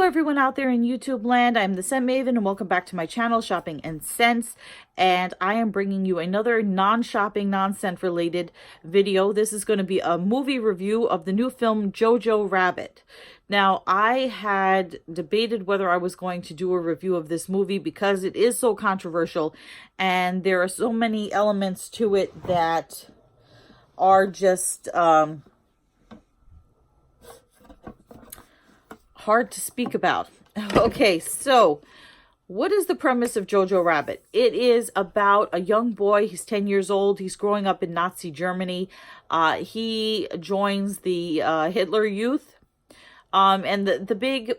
Hello everyone out there in YouTube land. I'm the Scent Maven and welcome back to my channel, Shopping and Scents. And I am bringing you another non-shopping, non-scent related video. This is going to be a movie review of the new film JoJo Rabbit. Now, I had debated whether I was going to do a review of this movie because it is so controversial and there are so many elements to it that are just hard to speak about. Okay, so what is the premise of Jojo Rabbit? It is about a young boy. He's 10 years old. He's growing up in Nazi Germany. He joins the Hitler Youth. And the big,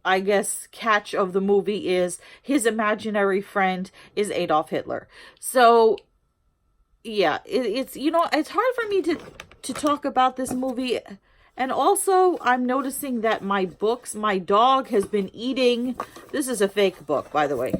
I guess, catch of the movie is his imaginary friend is Adolf Hitler. So, yeah, it's, you know, it's hard for me to talk about this movie. And also, I'm noticing that my dog has been eating. This is a fake book, by the way.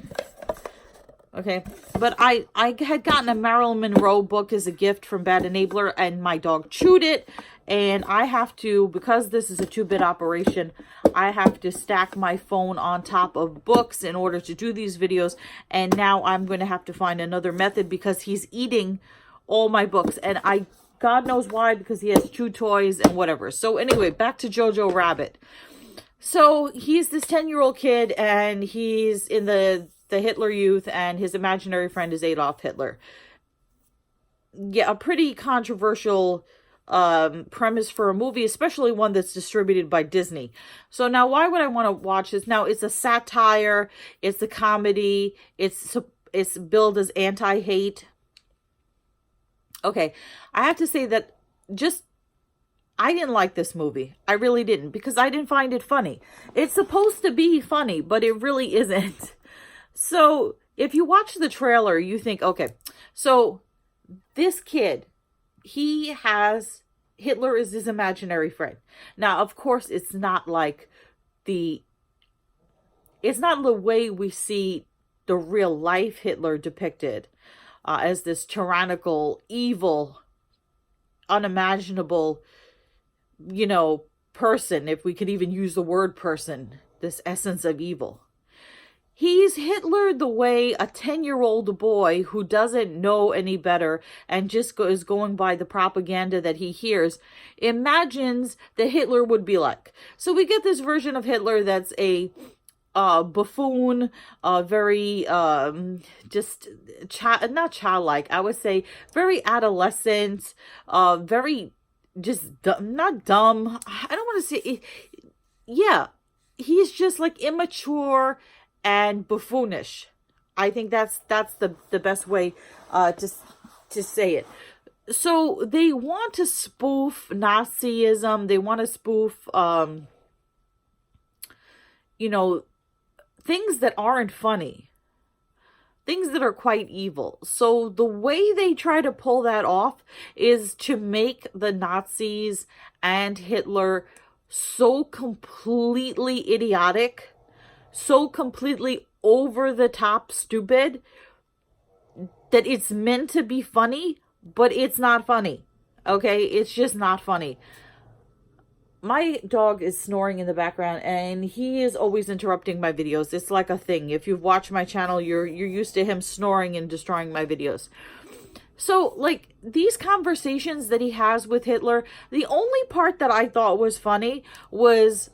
Okay, but I had gotten a Marilyn Monroe book as a gift from Bad Enabler, and my dog chewed it. And I have to, because this is a 2-bit operation, I have to stack my phone on top of books in order to do these videos. And now I'm going to have to find another method because he's eating all my books. And God knows why, because he has chew toys and whatever. So anyway, back to Jojo Rabbit. So he's this 10-year-old kid and he's in the Hitler Youth and his imaginary friend is Adolf Hitler. Yeah, a pretty controversial premise for a movie, especially one that's distributed by Disney. So now why would I want to watch this? Now it's a satire, it's a comedy, it's billed as anti-hate. Okay, I have to say that I didn't like this movie. I really didn't, because I didn't find it funny. It's supposed to be funny, but it really isn't. So if you watch the trailer, you think, okay, so this kid, Hitler is his imaginary friend. Now, of course, it's not the way we see the real life Hitler depicted. As this tyrannical, evil, unimaginable, person, if we could even use the word person, this essence of evil. He's Hitler the way a 10-year-old boy who doesn't know any better and just is going by the propaganda that he hears imagines that Hitler would be like. So we get this version of Hitler that's a buffoon, very not childlike, I would say very adolescent, very just not dumb. I don't want to say, yeah, he's just like immature and buffoonish. I think that's the best way to say it. So they want to spoof Nazism. They want to spoof things that aren't funny, things that are quite evil. So the way they try to pull that off is to make the Nazis and Hitler so completely idiotic, so completely over the top stupid that it's meant to be funny, but it's not funny. Okay, it's just not funny. My dog is snoring in the background and he is always interrupting my videos. It's like a thing. If you've watched my channel, you're used to him snoring and destroying my videos. So, like, these conversations that he has with Hitler, the only part that I thought was funny was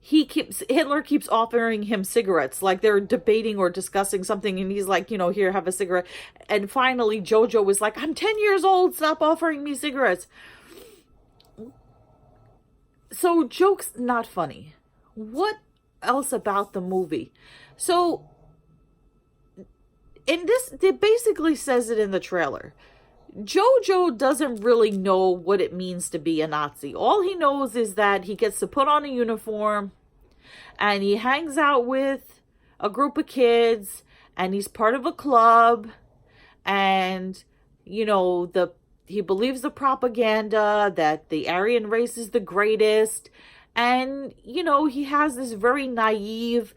Hitler keeps offering him cigarettes, like they're debating or discussing something, and he's like, here, have a cigarette. And finally, Jojo was like, I'm 10 years old, stop offering me cigarettes. So, joke's not funny. What else about the movie? So, it basically says it in the trailer. Jojo doesn't really know what it means to be a Nazi. All he knows is that he gets to put on a uniform and he hangs out with a group of kids and he's part of a club and, he believes the propaganda that the Aryan race is the greatest. And, he has this very naive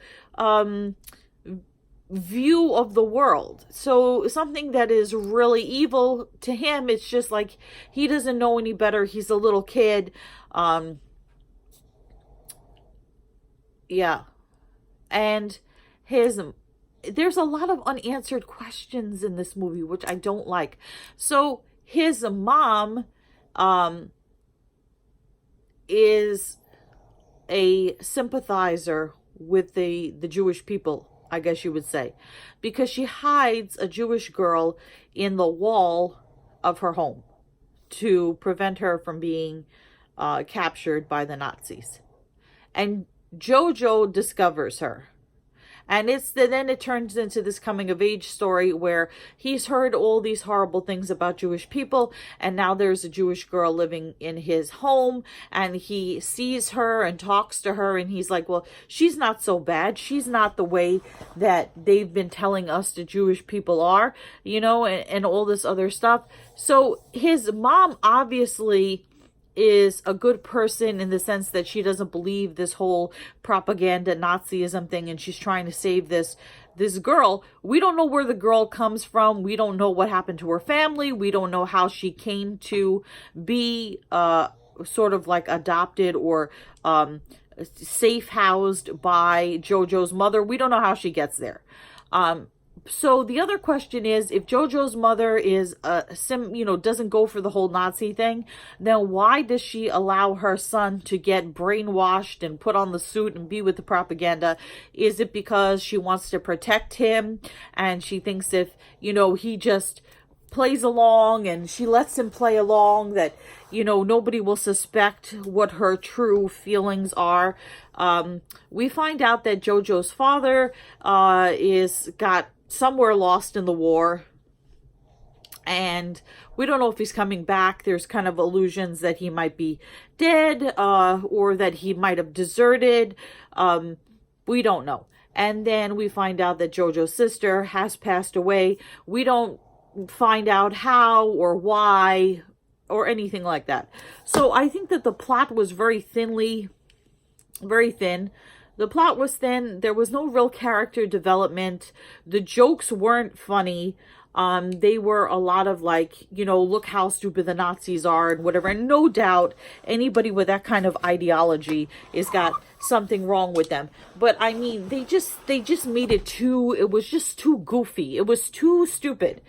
view of the world. So something that is really evil to him, it's just like he doesn't know any better. He's a little kid. Yeah. And his there's a lot of unanswered questions in this movie, which I don't like. So his mom is a sympathizer with the Jewish people, I guess you would say, because she hides a Jewish girl in the wall of her home to prevent her from being captured by the Nazis. And JoJo discovers her. And then it turns into this coming of age story where he's heard all these horrible things about Jewish people, and now there's a Jewish girl living in his home, and he sees her and talks to her, and he's like, well, she's not so bad. She's not the way that they've been telling us the Jewish people are, and all this other stuff. So his mom obviously is a good person in the sense that she doesn't believe this whole propaganda Nazism thing, and she's trying to save this girl. We don't know where the girl comes from. We don't know what happened to her family. We don't know how she came to be sort of like adopted or safe housed by JoJo's mother. We don't know how she gets there. So the other question is, if JoJo's mother is doesn't go for the whole Nazi thing, then why does she allow her son to get brainwashed and put on the suit and be with the propaganda? Is it because she wants to protect him and she thinks if, he just plays along and she lets him play along, that, nobody will suspect what her true feelings are? We find out that JoJo's father got somewhere lost in the war, and we don't know if he's coming back. There's kind of allusions that he might be dead, or that he might have deserted. We don't know. And then we find out that JoJo's sister has passed away. We don't find out how or why or anything like that. So I think that the plot was very thin. The plot was thin. There was no real character development. The jokes weren't funny. They were a lot of like, look how stupid the Nazis are and whatever. And no doubt anybody with that kind of ideology has got something wrong with them. But I mean, they just made it was just too goofy. It was too stupid.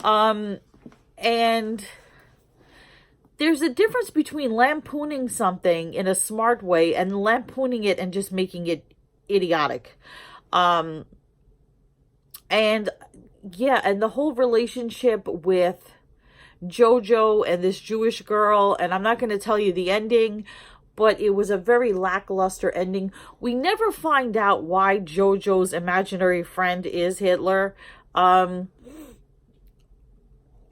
And there's a difference between lampooning something in a smart way and lampooning it and just making it idiotic. And the whole relationship with JoJo and this Jewish girl, and I'm not going to tell you the ending, but it was a very lackluster ending. We never find out why JoJo's imaginary friend is Hitler.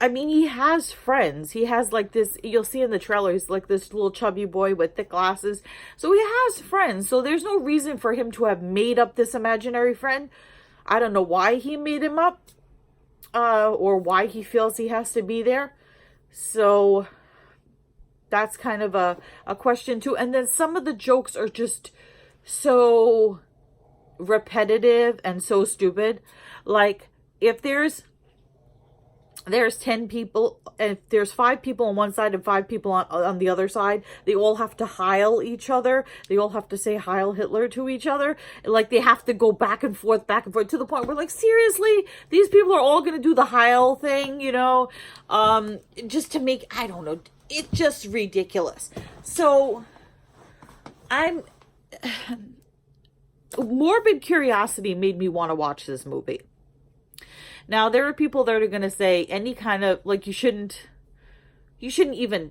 I mean, he has friends. He has like this, you'll see in the trailer, he's like this little chubby boy with thick glasses. So he has friends. So there's no reason for him to have made up this imaginary friend. I don't know why he made him up, or why he feels he has to be there. So that's kind of a question too. And then some of the jokes are just so repetitive and so stupid. Like, if there's 10 people, and if there's 5 people on one side and 5 people on the other side, they all have to Heil each other. They all have to say Heil Hitler to each other. Like, they have to go back and forth, to the point where, like, seriously, these people are all going to do the Heil thing, just to make, I don't know, it's just ridiculous. So, morbid curiosity made me want to watch this movie. Now, there are people that are going to say any kind of, like, you shouldn't even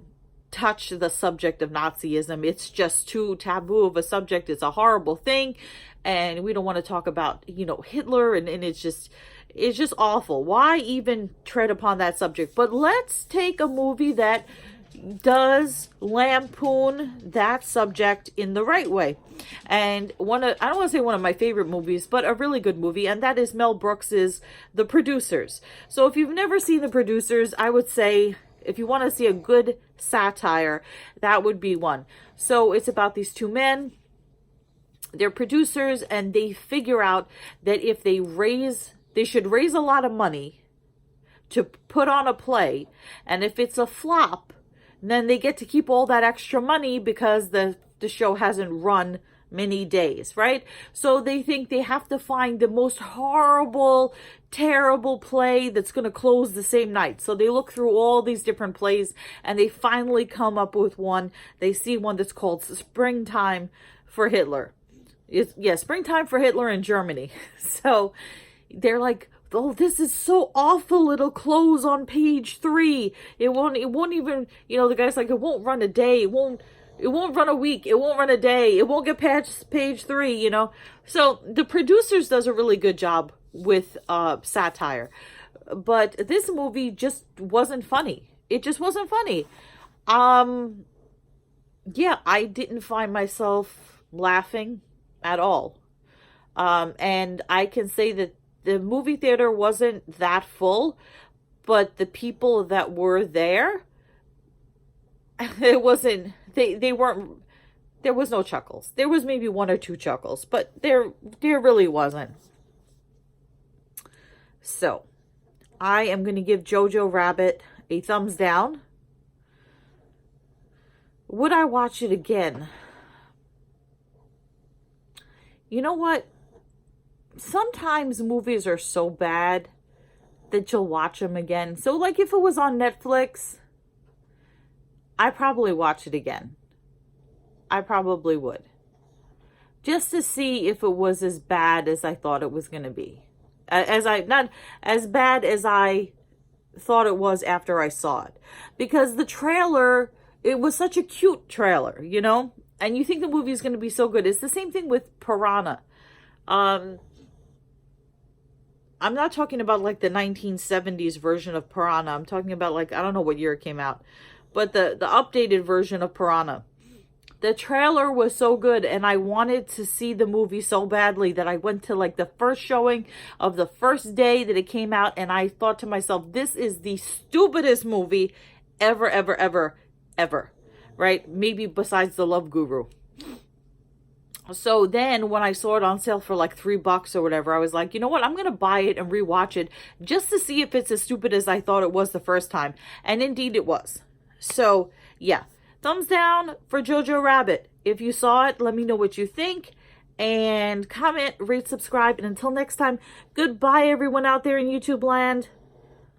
touch the subject of Nazism. It's just too taboo of a subject. It's a horrible thing. And we don't want to talk about, Hitler. And it's just awful. Why even tread upon that subject? But let's take a movie that does lampoon that subject in the right way. And I don't want to say one of my favorite movies, but a really good movie, and that is Mel Brooks's The Producers. So if you've never seen The Producers, I would say if you want to see a good satire, that would be one. So it's about these 2 men. They're producers, and they figure out that if they should raise a lot of money to put on a play, and if it's a flop, then they get to keep all that extra money because the the show hasn't run many days, right? So they think they have to find the most horrible, terrible play that's going to close the same night. So they look through all these different plays and they finally come up with one. They see one that's called Springtime for Hitler. Springtime for Hitler in Germany. So they're like, oh, this is so awful. It'll close on page 3. It won't even, the guy's like, it won't run a day. It won't run a week. It won't run a day. It won't get past page 3, So the producers does a really good job with satire. But this movie just wasn't funny. It just wasn't funny. Yeah, I didn't find myself laughing at all. And I can say that the movie theater wasn't that full, but the people that were there, it wasn't, they weren't, there was no chuckles. There was maybe 1 or 2 chuckles, but there really wasn't. So, I am going to give Jojo Rabbit a thumbs down. Would I watch it again? You know what? Sometimes movies are so bad that you'll watch them again. So, like, if it was on Netflix, I'd probably watch it again. I probably would. Just to see if it was as bad as I thought it was going to be. Not as bad as I thought it was after I saw it. Because the trailer, it was such a cute trailer, And you think the movie is going to be so good. It's the same thing with Piranha. I'm not talking about like the 1970s version of Piranha. I'm talking about like, I don't know what year it came out. But the updated version of Piranha. The trailer was so good and I wanted to see the movie so badly that I went to like the first showing of the first day that it came out. And I thought to myself, this is the stupidest movie ever, ever, ever, ever. Right? Maybe besides The Love Guru. So then when I saw it on sale for like $3 or whatever, I was like, you know what? I'm going to buy it and rewatch it just to see if it's as stupid as I thought it was the first time. And indeed it was. So yeah, thumbs down for Jojo Rabbit. If you saw it, let me know what you think. And comment, rate, subscribe. And until next time, goodbye everyone out there in YouTube land.